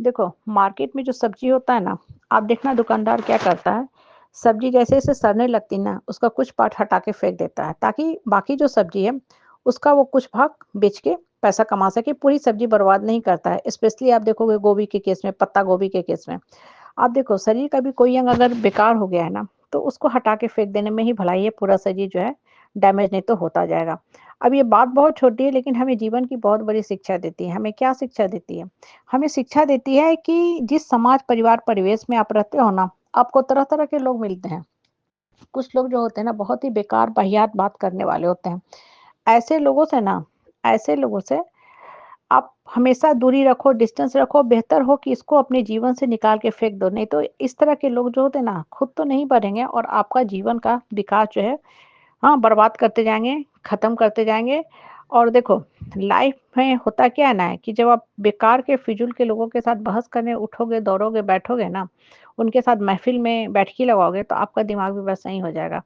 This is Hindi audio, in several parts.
देखो, मार्केट में जो सब्ज़ी होता है ना, आप देखना दुकानदार क्या करता है, सब्ज़ी जैसे-जैसे सड़ने लगती ना, उसका कुछ पार्ट हटा के फेंक देता है, ताकि बाकी जो सब्ज़ी है, उसका वो कुछ भाग बेच के पैसा कमा सके, पूरी सब्ज़ी बर्बाद नहीं करता है। स्पेशली आप देखोगे गोभी के केस में, पत्ता गोभी के केस में। आप देखो शरीर का भी कोई अंग अगर बेकार हो गया है ना, तो उसको हटा के फेंक देने में ही भलाई है, पूरा शरीर जो है डैमेज नहीं तो होता जाएगा। अब ये बात बहुत छोटी है लेकिन हमें जीवन की बहुत बड़ी शिक्षा देती है। हमें क्या शिक्षा देती है? हमें शिक्षा देती है कि जिस समाज, परिवार, परिवेश में आप रहते हो ना, आपको तरह-तरह के लोग मिलते हैं। कुछ लोग जो होते हैं ना बहुत ही बेकार, वाहियात बात करने वाले होते हैं। ऐसे लोगों से ना ऐसे लोगों से आप हमेशा दूरी रखो, डिस्टेंस रखो, बेहतर हो कि इसको अपने जीवन से निकाल के फेंक दो। नहीं तो इस तरह के लोग जो होते हैं ना, खुद तो नहीं बढ़ेंगे और आपका जीवन का विकास जो है हाँ, बर्बाद करते जाएँगे, ख़त्म करते जाएँगे। और देखो, लाइफ़ में होता क्या है ना कि जब आप बेकार के फ़िज़ूल के लोगों के साथ बहस करने उठोगे, दौड़ोगे, बैठोगे ना, उनके साथ महफ़िल में बैठकी लगाओगे, तो आपका दिमाग भी वैसा ही हो जाएगा।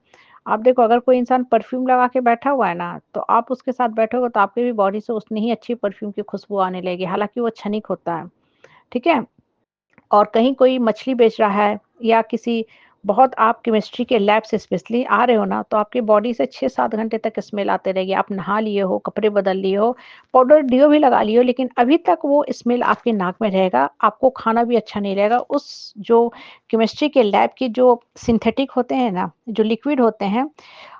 आप देखो अगर कोई इंसान परफ्यूम लगा के बैठा हुआ है ना, तो आप उसके साथ बैठोगे तो आपकी भी बॉडी से उतनी ही अच्छी परफ्यूम की खुशबू आने लगेगी, हालाँकि वो क्षणिक होता है। ठीक है? और कहीं कोई मछली बेच रहा है या किसी बहुत आप केमिस्ट्री के लैब से स्पेशली आ रहे हो ना, तो आपकी बॉडी से 6-7 घंटे तक स्मेल आते रहेगी। आप नहा लिए हो, कपड़े बदल लिए हो, पाउडर डिओ भी लगा लिए हो, लेकिन अभी तक वो स्मेल आपके नाक में रहेगा। आपको खाना भी अच्छा नहीं लगेगा। उस जो केमिस्ट्री के लैब की जो सिंथेटिक होते हैं ना, जो लिक्विड होते हैं,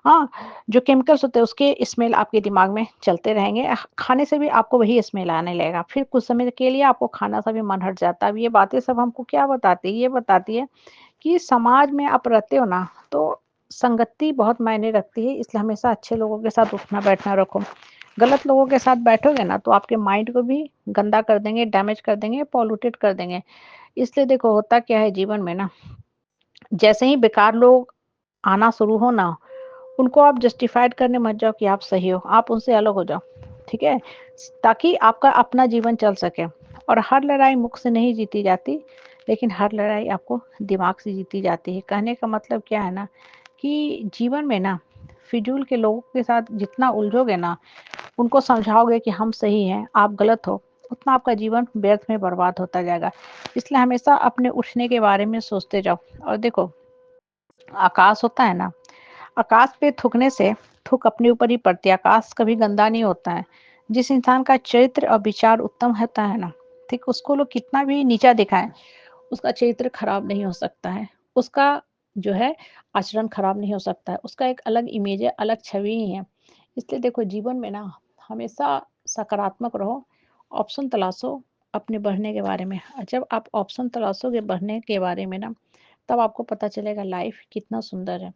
हाँ, जो केमिकल्स होते हैं उसके स्मेल आपके दिमाग में चलते रहेंगे। खाने से भी आपको वही स्मेल आने लगेगा। फिर कुछ समय के लिए आपको खाना सा भी मन हट जाता है। अब ये बातें सब हमको क्या बताती है? ये बताती है कि समाज में आप रहते हो ना, तो संगति बहुत मायने रखती है, इसलिए हमेशा अच्छे लोगों के साथ उठना-बैठना रखो। गलत लोगों के साथ बैठोगे ना, तो आपके माइंड को भी गंदा कर देंगे, डैमेज कर देंगे, पॉल्यूटेड कर देंगे। इसलिए देखो होता क्या है जीवन में ना, जैसे ही बेकार लोग आना शुरू हो ना, उनको आप जस्टिफाइड करने मत जाओ कि आप सही हो, आप उनसे अलग हो जाओ, ठीक है? ताकि आपका अपना जीवन चल सके और हर लड़ाई मुख से नहीं जीती जाती, लेकिन हर लड़ाई आपको दिमाग से जीती जाती है। कहने का मतलब क्या है ना कि जीवन में ना फिजूल के लोगों के साथ जितना उलझोगे ना, उनको समझाओगे कि हम सही हैं, आप गलत हो, उतना आपका जीवन व्यर्थ में बर्बाद होता जाएगा। इसलिए हमेशा अपने उठने के बारे में सोचते जाओ और देखो, आकाश होता है ना, आकाश पे थूकने से थूक अपने ऊपर ही पड़ती है, आकाश कभी गंदा नहीं होता है। जिस इंसान का चरित्र और विचार उत्तम होता है ना, ठीक उसको लोग कितना भी नीचा दिखाएँ, उसका चरित्र खराब नहीं हो सकता है। उसका जो है आचरण खराब नहीं हो सकता है। उसका एक अलग इमेज है, अलग छवि ही है। इसलिए देखो जीवन में ना हमेशा सकारात्मक रहो, ऑप्शन तलाशो अपने बढ़ने के बारे में। और जब आप ऑप्शन तलाशोगे बढ़ने के बारे में ना, तब आपको पता चलेगा लाइफ कितना सुंदर है।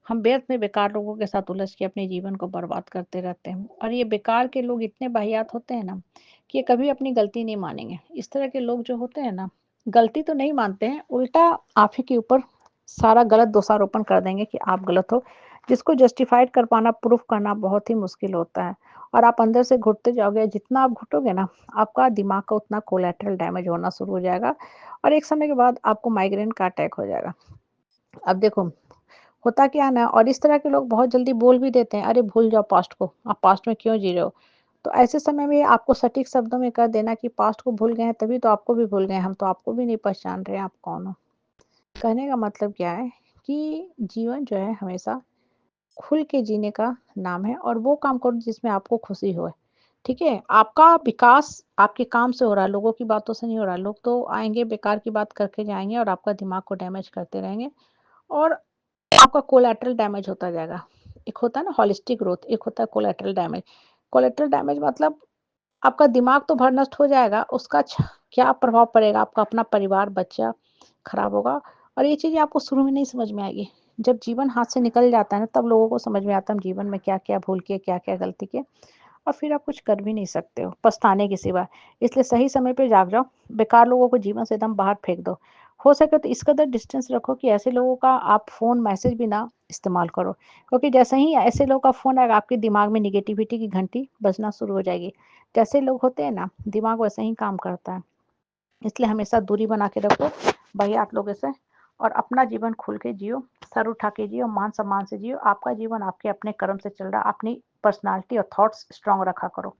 हम व्यर्थ में बेकार लोगों के साथ उलझ के अपने जीवन को बर्बाद करते रहते हैं और ये बेकार के लोग इतने वाहियात होते हैं ना कि ये कभी अपनी गलती नहीं मानेंगे। इस तरह के लोग जो होते हैं ना, गलती तो नहीं मानते हैं, उल्टा आप ही के ऊपर सारा गलत दोषारोपण कर देंगे कि आप गलत हो, जिसको जस्टिफाइड कर पाना, प्रूफ करना बहुत ही मुश्किल होता है। और आप अंदर से घुटते जाओगे, जितना आप घुटोगे ना, आपका दिमाग का उतना कोलैटरल डैमेज होना शुरू हो जाएगा और एक समय के बाद आपको माइग्रेन का अटैक हो जाएगा। अब देखो, होता क्या है ना और इस तरह के लोग बहुत जल्दी बोल भी देते हैं, "अरे भूल जाओ पास्ट को, आप पास्ट में क्यों जी रहे हो?" तो ऐसे समय में आपको सटीक शब्दों में कह देना कि पास्ट को भूल गए हैं, तभी तो आपको भी भूल गए हैं, हम तो आपको भी नहीं पहचान रहे हैं, आप कौन हो? कहने का मतलब क्या है कि जीवन जो है हमेशा खुल के जीने का नाम है और वो काम करो जिसमें आपको खुशी होए, ठीक है? आपका विकास आपके काम से हो रहा है, लोगों की बातों से नहीं हो रहा है। लोग तो आएँगे, बेकार की बात करके जाएँगे और आपका दिमाग को डैमेज करते रहेंगे और आपका कोलैटरल डैमेज होता जाएगा। एक होता है ना होलिस्टिक ग्रोथ, एक होता है कोलैटरल डैमेज। कोलैटरल डैमेज मतलब आपका दिमाग तो भर नष्ट हो जाएगा, उसका क्या प्रभाव पड़ेगा, आपका अपना परिवार, बच्चा खराब होगा और ये चीज़ें आपको शुरू में नहीं समझ में आएगी। जब जीवन हाथ से निकल जाता है ना, तब लोगों को समझ में आता है हम जीवन में क्या-क्या भूल किए, क्या-क्या गलती किए और फिर आप कुछ कर भी नहीं सकते हो, पछताने के सिवा। इसलिए सही समय पे जाग जाओ, बेकार लोगों को जीवन से एकदम बाहर फेंक दो। हो सके तो इस कदर डिस्टेंस रखो कि ऐसे लोगों का आप फ़ोन, मैसेज भी ना इस्तेमाल करो। क्योंकि जैसे ही ऐसे लोगों का फ़ोन आएगा, आपके दिमाग में नेगेटिविटी की घंटी बजना शुरू हो जाएगी। जैसे लोग होते हैं ना, दिमाग वैसे ही काम करता है। इसलिए हमेशा दूरी बना के रखो वाहियात लोगों से और अपना जीवन खुल के जियो, सर उठा के जियो, मान-सम्मान से जियो। आपका जीवन आपके अपने कर्म से चल रहा है। अपनी पर्सनैलिटी और थॉट्स स्ट्रॉन्ग रखा करो।